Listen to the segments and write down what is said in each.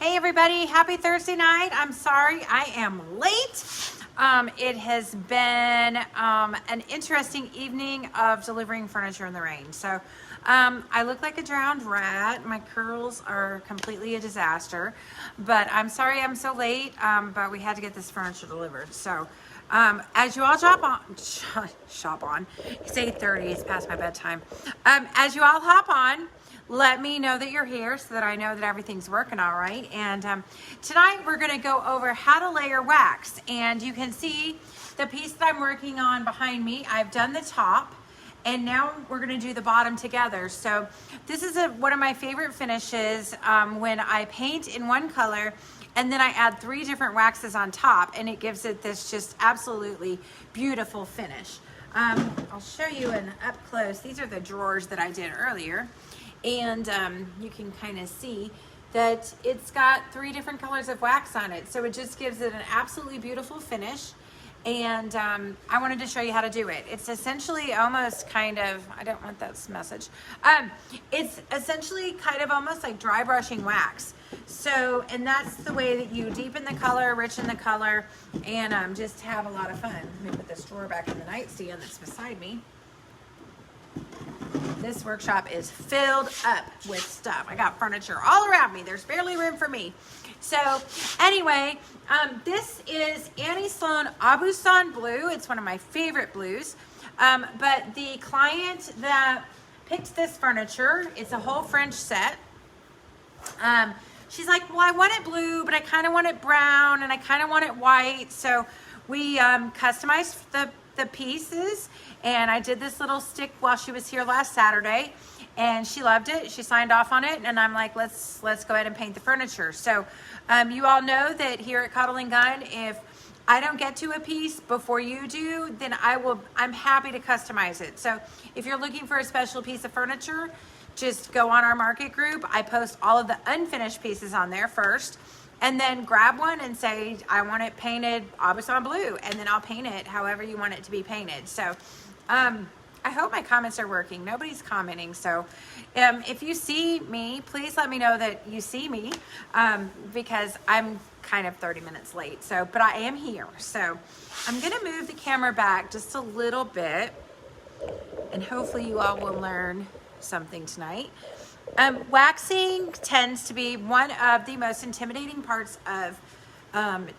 Hey everybody, happy Thursday night. I'm sorry I am late. It has been an interesting evening of delivering furniture in the rain. So I look like a drowned rat. My curls are completely a disaster, but I'm sorry I'm so late, but we had to get this furniture delivered. So as you all shop on, it's 8:30, it's past my bedtime. As you all hop on, let me know that you're here so that I know that everything's working all right. And tonight we're going to go over how to layer wax. And you can see the piece that I'm working on behind me. I've done the top and now we're going to do the bottom together. So this is one of my favorite finishes when I paint in one color and then I add 3 different waxes on top, and it gives it this just absolutely beautiful finish. I'll show you an up close. These are the drawers that I did earlier. And you can kind of see that it's got 3 different colors of wax on it. So it just gives it an absolutely beautiful finish. And I wanted to show you how to do it. It's essentially almost kind of, I don't want that message. It's essentially kind of almost like dry brushing wax. So, and that's the way that you deepen the color, richen the color, and just have a lot of fun. Let me put this drawer back in the nightstand that's beside me. This workshop is filled up with stuff. I got furniture all around me. There's barely room for me. So anyway, this is Annie Sloan Aubusson Blue. It's one of my favorite blues. But the client that picked this furniture, it's a whole French set. She's like, well, I want it blue, but I kind of want it brown and I kind of want it white. So we customized the pieces, and I did this little stick while she was here last Saturday, and she loved it. She signed off on it, and I'm like, let's go ahead and paint the furniture. So you all know that here at Cuddle and Gun, if I don't get to a piece before you do, then I'm happy to customize it. So if you're looking for a special piece of furniture, just go on our market group. I post all of the unfinished pieces on there first, and then grab one and say, I want it painted Aubusson Blue, and then I'll paint it however you want it to be painted. So I hope my comments are working. Nobody's commenting. So if you see me, please let me know that you see me, because I'm kind of 30 minutes late. So, but I am here. So I'm going to move the camera back just a little bit, and hopefully you all will learn something tonight. Waxing tends to be one of the most intimidating parts of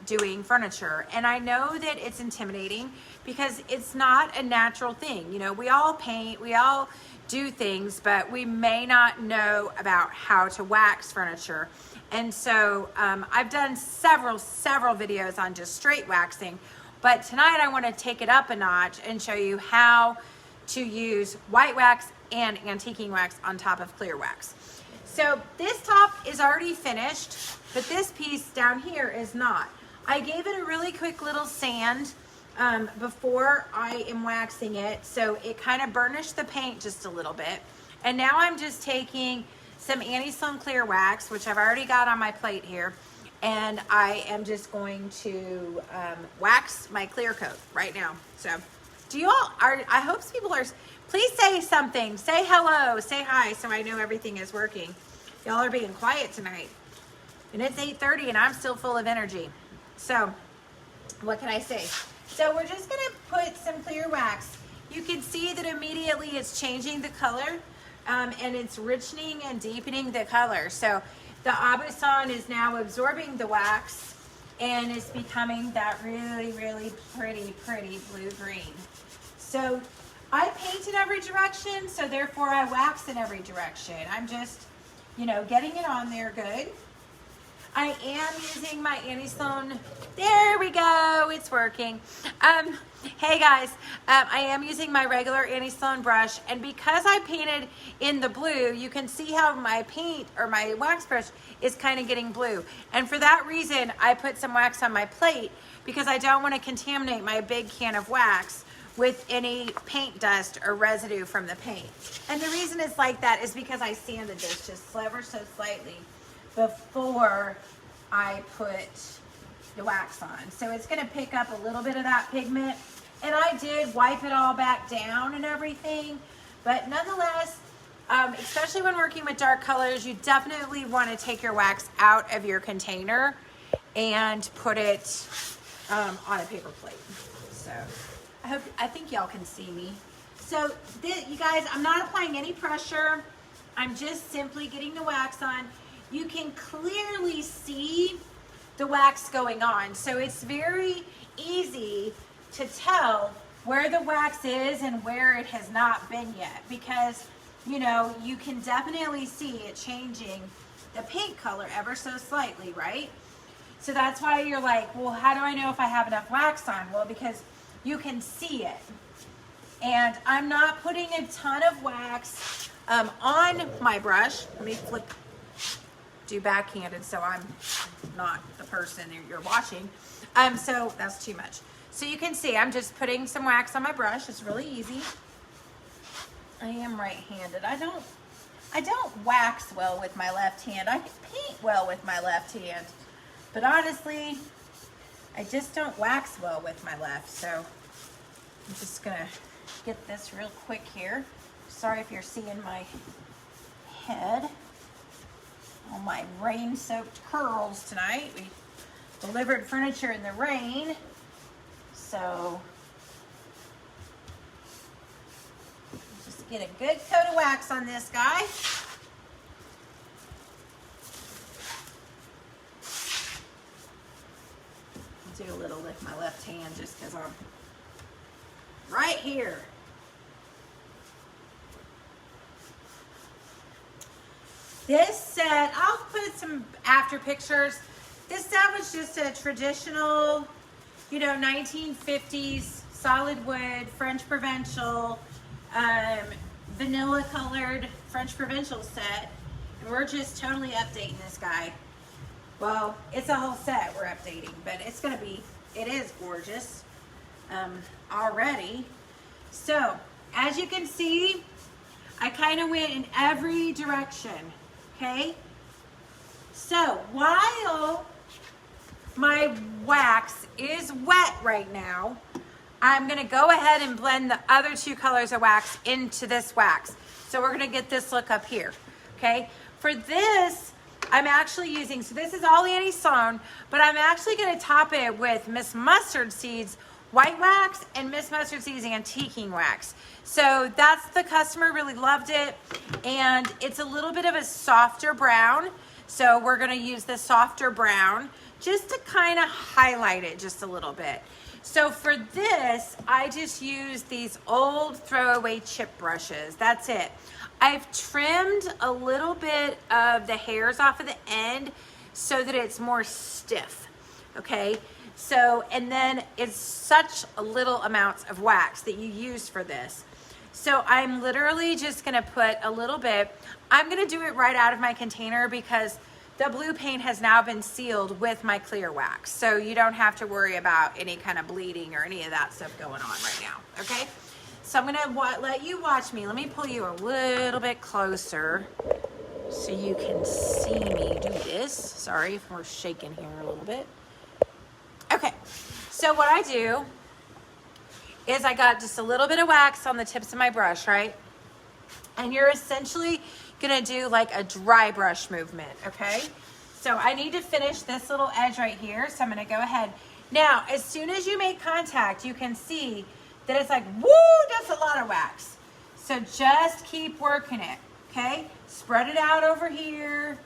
doing furniture. And I know that it's intimidating because it's not a natural thing. You know, we all paint, we all do things, but we may not know about how to wax furniture. And so I've done several videos on just straight waxing, but tonight I want to take it up a notch and show you how to use white wax and antiquing wax on top of clear wax. So this top is already finished, but this piece down here is not. I gave it a really quick little sand before I am waxing it, so it kind of burnished the paint just a little bit. And now I'm just taking some Annie Sloan clear wax, which I've already got on my plate here, and I am just going to wax my clear coat right now. So do you all, I hope people are, please say something, say hello, say hi, so I know everything is working. Y'all are being quiet tonight. And it's 8:30 and I'm still full of energy. So what can I say? So we're just gonna put some clear wax. You can see that immediately it's changing the color, and it's richening and deepening the color. So the Aubusson is now absorbing the wax and it's becoming that really, really pretty blue-green. So I paint in every direction, so therefore I wax in every direction. I'm just, you know, getting it on there good. I am using my Annie Sloan, there we go, it's working. Hey guys, I am using my regular Annie Sloan brush, and because I painted in the blue, you can see how my paint or my wax brush is kind of getting blue. And for that reason, I put some wax on my plate because I don't want to contaminate my big can of wax with any paint dust or residue from the paint. And the reason it's like that is because I sanded this just ever so slightly before I put the wax on. So it's gonna pick up a little bit of that pigment. And I did wipe it all back down and everything, but nonetheless, especially when working with dark colors, you definitely want to take your wax out of your container and put it on a paper plate. So I think y'all can see me. So you guys, I'm not applying any pressure. I'm just simply getting the wax on. You can clearly see the wax going on. So it's very easy to tell where the wax is and where it has not been yet, because you know, you can definitely see it changing the paint color ever so slightly, right? So that's why you're like, well, how do I know if I have enough wax on? Well, because you can see it. And I'm not putting a ton of wax on my brush. Let me do backhanded so I'm not the person you're watching. So that's too much. So you can see I'm just putting some wax on my brush. It's really easy. I am right-handed. I don't wax well with my left hand. I can paint well with my left hand, but honestly, I just don't wax well with my left. So I'm just gonna get this real quick here. Sorry if you're seeing my head. All my rain-soaked curls tonight. We delivered furniture in the rain, so just get a good coat of wax on this guy. Do a little with my left hand just because I'm right here. This set, I'll put some after pictures. This set was just a traditional, you know, 1950s solid wood French Provençal, vanilla colored French Provençal set. And we're just totally updating this guy. Well, it's a whole set we're updating, but it's gonna be, it is gorgeous already. So, as you can see, I kind of went in every direction, okay? So, while my wax is wet right now, I'm gonna go ahead and blend the other two colors of wax into this wax. So we're gonna get this look up here, okay? For this, I'm actually using, so this is all Annie Sloan, but I'm actually gonna top it with Miss Mustard Seeds white wax and Miss Mustard Seeds antiquing wax. So that's, the customer really loved it, and it's a little bit of a softer brown. So we're gonna use the softer brown just to kind of highlight it just a little bit. So for this, I just use these old throwaway chip brushes. That's it. I've trimmed a little bit of the hairs off of the end so that it's more stiff, okay? So, and then it's such little amounts of wax that you use for this. So I'm literally just gonna put a little bit. I'm gonna do it right out of my container because the blue paint has now been sealed with my clear wax. So you don't have to worry about any kind of bleeding or any of that stuff going on right now, okay? So I'm gonna let you watch me. Let me pull you a little bit closer so you can see me do this. Sorry if we're shaking here a little bit. Okay, so what I do is I got just a little bit of wax on the tips of my brush, right? And you're essentially gonna do like a dry brush movement, okay? So I need to finish this little edge right here, so I'm gonna go ahead. Now, as soon as you make contact, you can see that it's like, woo, that's a lot of wax. So just keep working it, okay? Spread it out over here.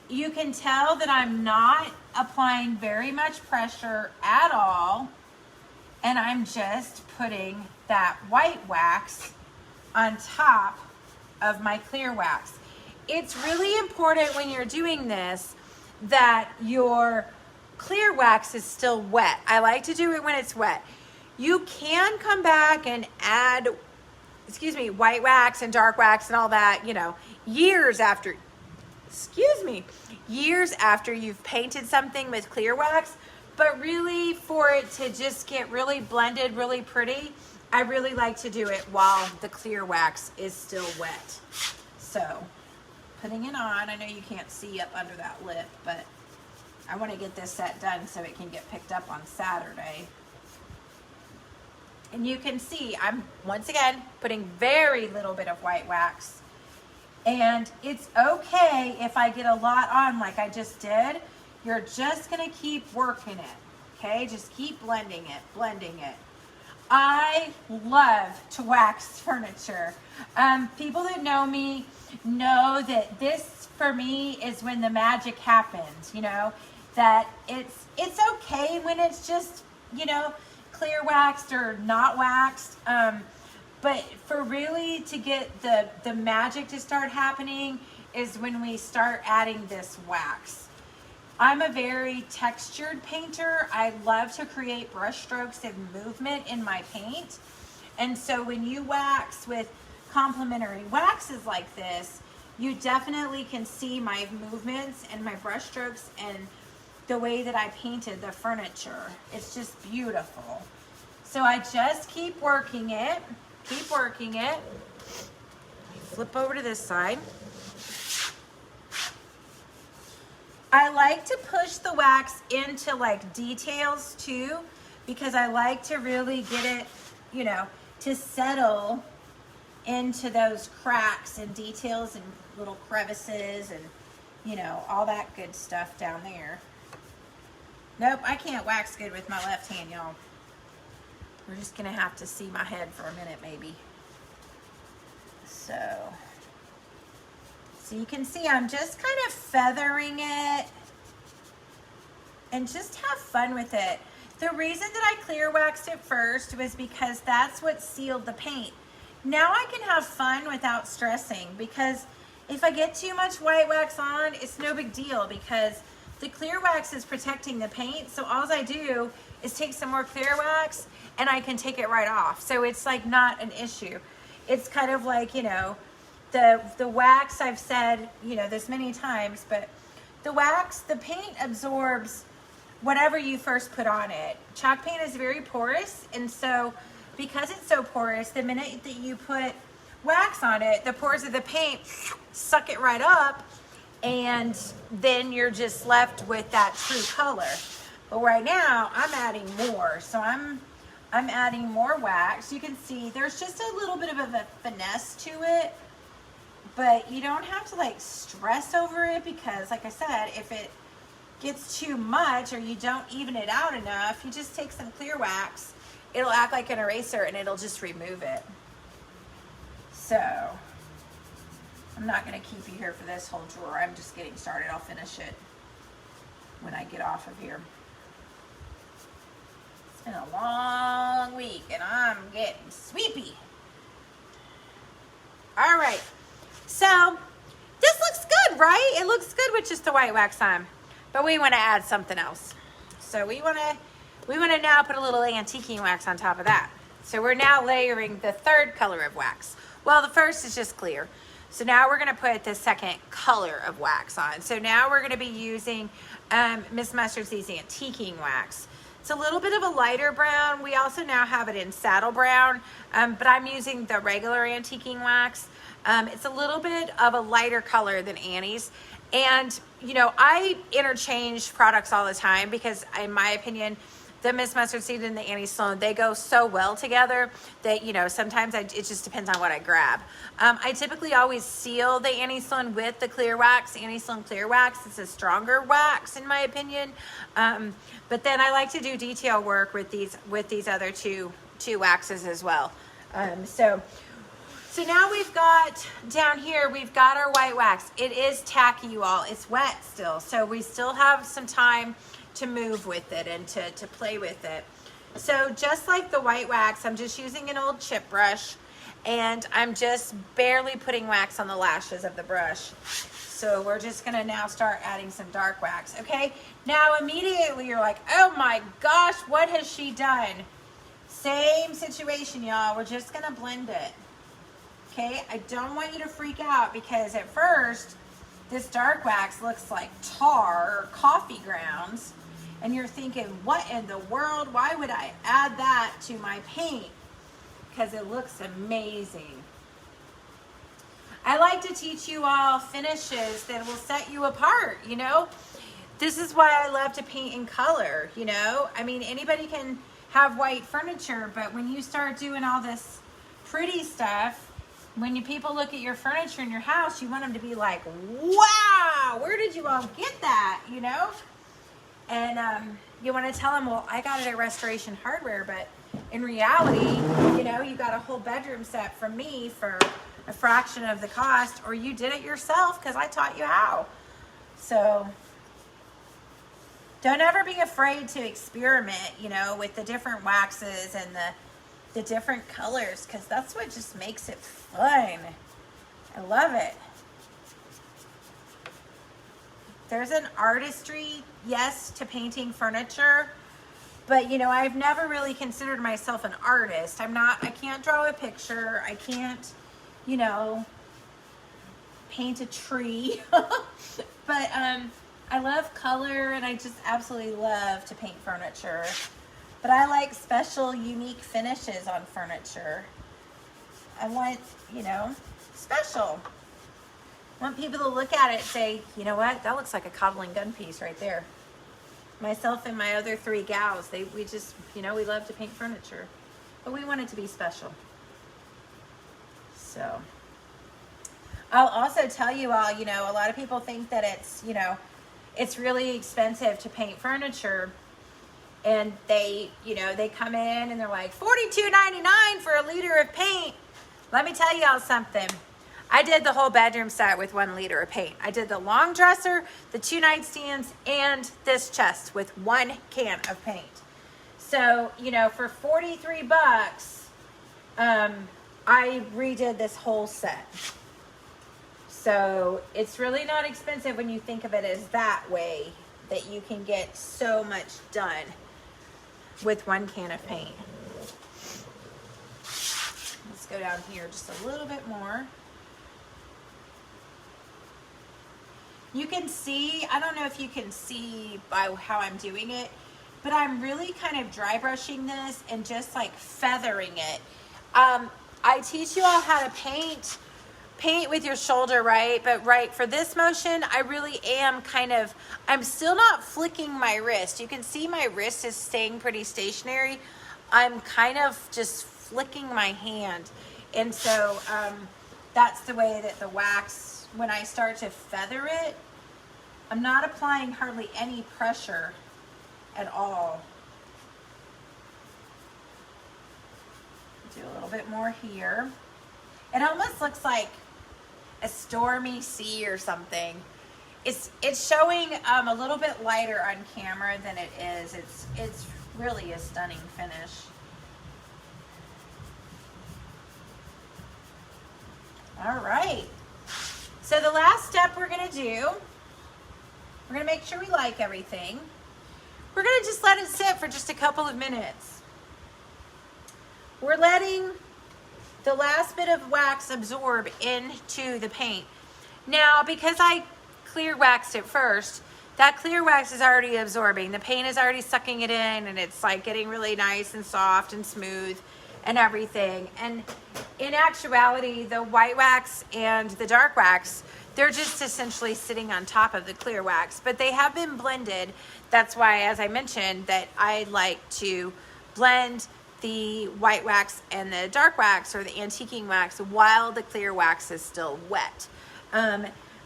You can tell that I'm not applying very much pressure at all, and I'm just putting that white wax on top of my clear wax. It's really important when you're doing this that your clear wax is still wet. I like to do it when it's wet. You can come back and add, white wax and dark wax and all that, you know, years after you've painted something with clear wax. But really, for it to just get really blended, really pretty, I really like to do it while the clear wax is still wet. So, putting it on, I know you can't see up under that lip, but I want to get this set done so it can get picked up on Saturday. And you can see I'm, once again, putting very little bit of white wax And it's okay if I get a lot on like I just did. You're just gonna keep working it, okay? Just keep blending it, blending it. I love to wax furniture. People that know me know that this, for me, is when the magic happens, you know, that it's okay when it's just, you know, clear waxed or not waxed. But for really to get the magic to start happening is when we start adding this wax. I'm a very textured painter. I love to create brush strokes and movement in my paint. And so when you wax with complementary waxes like this, you definitely can see my movements and my brush strokes and the way that I painted the furniture. It's just beautiful. So I just keep working it, keep working it. Flip over to this side. I like to push the wax into like details too, because I like to really get it, you know, to settle into those cracks and details and little crevices and, you know, all that good stuff down there. Nope, I can't wax good with my left hand, y'all. We're just gonna have to see my head for a minute maybe. So you can see I'm just kind of feathering it and just have fun with it. The reason that I clear waxed it first was because that's what sealed the paint. Now I can have fun without stressing, because if I get too much white wax on, it's no big deal because the clear wax is protecting the paint. So all I do is take some more clear wax and I can take it right off. So it's like not an issue. It's kind of like, you know, the wax, I've said, you know, this many times, but the wax, the paint absorbs whatever you first put on it. Chalk paint is very porous, and so because it's so porous, the minute that you put wax on it, the pores of the paint suck it right up, and then you're just left with that true color. But right now, I'm adding more, so I'm adding more wax. You can see there's just a little bit of a finesse to it, but you don't have to like stress over it, because like I said, if it gets too much or you don't even it out enough, you just take some clear wax, it'll act like an eraser and it'll just remove it. So I'm not going to keep you here for this whole drawer. I'm just getting started. I'll finish it when I get off of here. It's been a long week and I'm getting sweepy. All right. So this looks good, right? It looks good with just the white wax on, but we want to add something else. So we want to now put a little antiquing wax on top of that. So we're now layering the third color of wax. Well, the first is just clear. So now we're going to put the second color of wax on. So now we're going to be using Miss Mustard Seed's antiquing wax. It's a little bit of a lighter brown. We also now have it in saddle brown, but I'm using the regular antiquing wax. It's a little bit of a lighter color than Annie's. And, you know, I interchange products all the time because, in my opinion, the Miss Mustard Seed and the Annie Sloan, they go so well together that, you know, sometimes it just depends on what I grab. I typically always seal the Annie Sloan with the clear wax, Annie Sloan clear wax. It's a stronger wax, in my opinion. But then I like to do detail work with these other two waxes as well. So now we've got down here, we've got our white wax. It is tacky, you all. It's wet still. So we still have some time to move with it and to play with it. So just like the white wax, I'm just using an old chip brush and I'm just barely putting wax on the lashes of the brush. So we're just gonna now start adding some dark wax, okay? Now immediately you're like, oh my gosh, what has she done? Same situation, y'all. We're just gonna blend it. Okay, I don't want you to freak out because at first this dark wax looks like tar or coffee grounds and you're thinking, what in the world? Why would I add that to my paint? Because it looks amazing. I like to teach you all finishes that will set you apart, you know? This is why I love to paint in color, you know? I mean, anybody can have white furniture, but when you start doing all this pretty stuff, when people look at your furniture in your house, you want them to be like, wow, where did you all get that, you know? And you want to tell them, well, I got it at Restoration Hardware, but in reality, you know, you got a whole bedroom set from me for a fraction of the cost, or you did it yourself because I taught you how. So don't ever be afraid to experiment, you know, with the different waxes and the different colors, because that's what just makes it fun. I love it. There's an artistry, yes, to painting furniture, but you know, I've never really considered myself an artist. I can't draw a picture. I can't, you know, paint a tree. But I love color, and I just absolutely love to paint furniture. But I like special, unique finishes on furniture. I want, you know, special. I want people to look at it and say, you know what, that looks like a cobbling gun piece right there. Myself and my other 3 gals, we just, you know, we love to paint furniture, but we want it to be special. So I'll also tell you all, you know, a lot of people think that it's, you know, it's really expensive to paint furniture, and they, you know, they come in and they're like $42.99 for a liter of paint. Let me tell y'all something. I did the whole bedroom set with 1 liter of paint. I did the long dresser, the 2 nightstands, and this chest with 1 can of paint. So, you know, for 43 bucks, I redid this whole set. So it's really not expensive when you think of it as that way, that you can get so much done with 1 can of paint. Let's go down here just a little bit more. You can see, I don't know if you can see by how I'm doing it, but I'm really kind of dry brushing this and just like feathering it. I teach you all how to paint with your shoulder, right? But right, for this motion, I really am I'm still not flicking my wrist. You can see my wrist is staying pretty stationary. I'm kind of just flicking my hand. And so that's the way that the wax, when I start to feather it, I'm not applying hardly any pressure at all. Do a little bit more here. It almost looks like a stormy sea or something. It's showing a little bit lighter on camera than it is. It's really a stunning finish. All right. So the last step we're gonna do, we're gonna make sure we like everything. We're gonna just let it sit for just a couple of minutes. We're letting the last bit of wax absorb into the paint. Now, because I clear waxed it first, that clear wax is already absorbing. The paint is already sucking it in, and it's like getting really nice and soft and smooth and everything. And in actuality, the white wax and the dark wax, they're just essentially sitting on top of the clear wax, but they have been blended. That's why, as I mentioned, that I like to blend the white wax and the dark wax, or the antiquing wax, while the clear wax is still wet.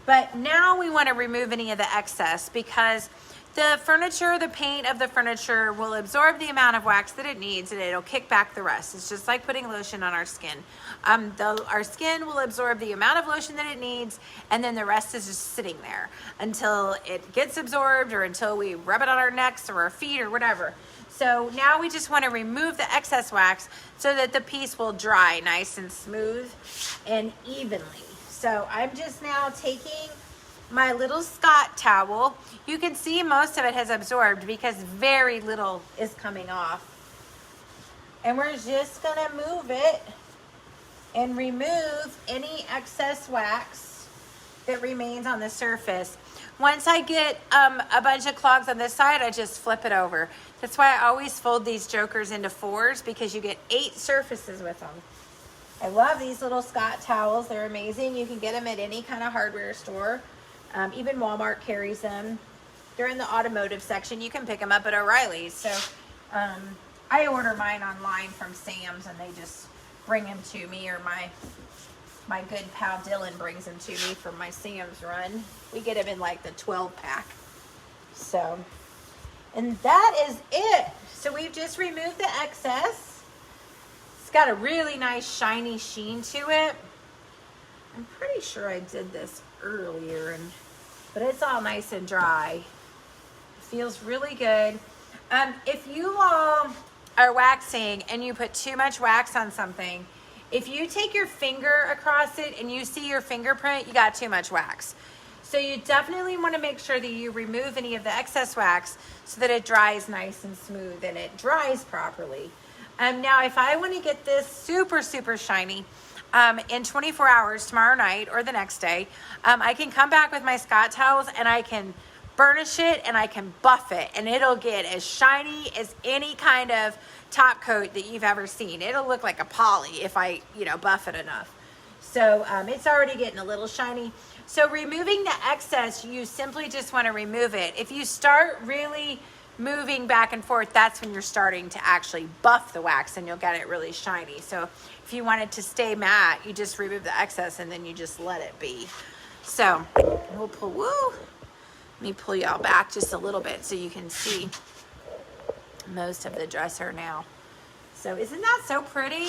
But now we want to remove any of the excess, because the furniture, the paint of the furniture will absorb the amount of wax that it needs, and it'll kick back the rest. It's just like putting lotion on our skin. Our skin will absorb the amount of lotion that it needs, and then the rest is just sitting there until it gets absorbed, or until we rub it on our necks or our feet or whatever. So now we just want to remove the excess wax so that the piece will dry nice and smooth and evenly. So I'm just now taking my little Scott towel. You can see most of it has absorbed because very little is coming off. And we're just gonna move it and remove any excess wax that remains on the surface. Once I get a bunch of clogs on this side, I just flip it over. That's why I always fold these jokers into 4s, because you get 8 surfaces with them. I love these little Scott towels. They're amazing. You can get them at any kind of hardware store. Even Walmart carries them. They're in the automotive section. You can pick them up at O'Reilly's. So I order mine online from Sam's, and they just bring them to me, or My good pal Dylan brings them to me from my Sam's run. We get them in like the 12 pack. So, and that is it. So we've just removed the excess. It's got a really nice shiny sheen to it. I'm pretty sure I did this earlier, but it's all nice and dry. It feels really good. If you all are waxing and you put too much wax on something, if you take your finger across it and you see your fingerprint, you got too much wax. So you definitely want to make sure that you remove any of the excess wax so that it dries nice and smooth and it dries properly. Now, if I want to get this super, super shiny in 24 hours, tomorrow night or the next day, I can come back with my Scott towels and I can burnish it and I can buff it, and it'll get as shiny as any kind of top coat that you've ever seen. It'll look like a poly if I, buff it enough. So it's already getting a little shiny. So removing the excess, you simply just want to remove it. If you start really moving back and forth, that's when you're starting to actually buff the wax and you'll get it really shiny. So if you want it to stay matte, you just remove the excess and then you just let it be. So we'll pull, let me pull y'all back just a little bit so you can see most of the dresser now. So isn't that so pretty?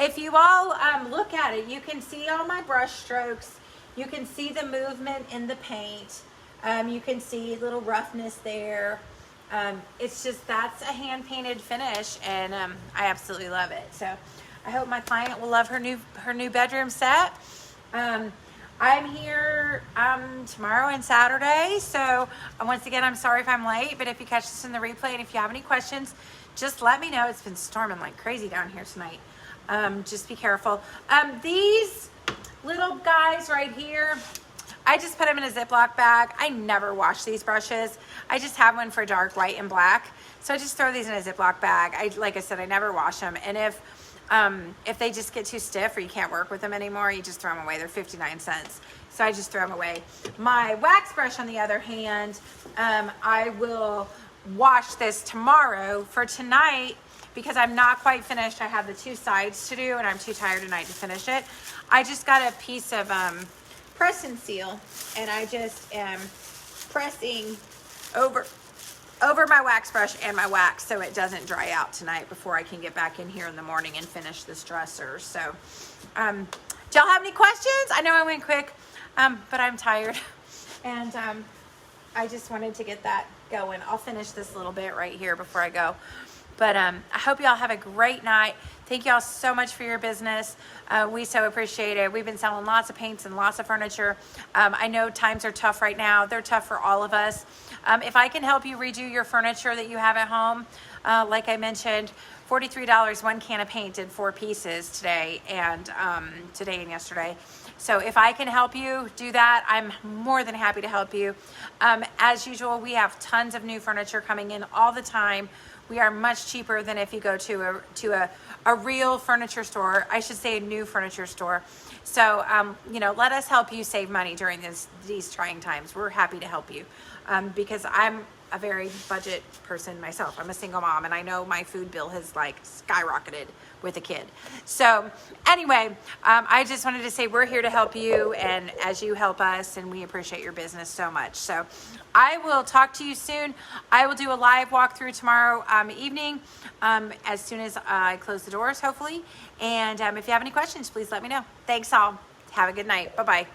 If you all look at it, you can see all my brush strokes. You can see the movement in the paint. You can see little roughness there. It's just, that's a hand painted finish, and I absolutely love it. So I hope my client will love her new bedroom set. I'm here tomorrow and Saturday, so once again, I'm sorry if I'm late, but if you catch this in the replay and if you have any questions, just let me know. It's been storming like crazy down here tonight. Just be careful. These little guys right here, I just put them in a Ziploc bag. I never wash these brushes. I just have one for dark white and black. So I just throw these in a Ziploc bag. Like I said, I never wash them. And if they just get too stiff or you can't work with them anymore, you just throw them away. They're 59 cents. So I just throw them away. My wax brush, on the other hand, I will wash this tomorrow. For tonight, because I'm not quite finished, I have the two sides to do and I'm too tired tonight to finish it. I just got a piece of press and seal, and I just am pressing over my wax brush and my wax so it doesn't dry out tonight before I can get back in here in the morning and finish this dresser. So do y'all have any questions? I know I went quick, but I'm tired, and I just wanted to get that going. I'll finish this little bit right here before I go. But I hope y'all have a great night. Thank y'all so much for your business. We so appreciate it. We've been selling lots of paints and lots of furniture. I know times are tough right now. They're tough for all of us. If I can help you redo your furniture that you have at home, like I mentioned, $43, one can of paint did 4 pieces today and yesterday. So if I can help you do that, I'm more than happy to help you. As usual, we have tons of new furniture coming in all the time. We are much cheaper than if you go to a real furniture store. I should say a new furniture store. So, let us help you save money during these trying times. We're happy to help you because I'm a very budget person myself. I'm a single mom, and I know my food bill has skyrocketed with a kid. So anyway, I just wanted to say we're here to help you, and as you help us, and we appreciate your business so much. So I will talk to you soon. I will do a live walkthrough tomorrow evening as soon as I close the doors, hopefully. And if you have any questions, please let me know. Thanks all. Have a good night. Bye-bye.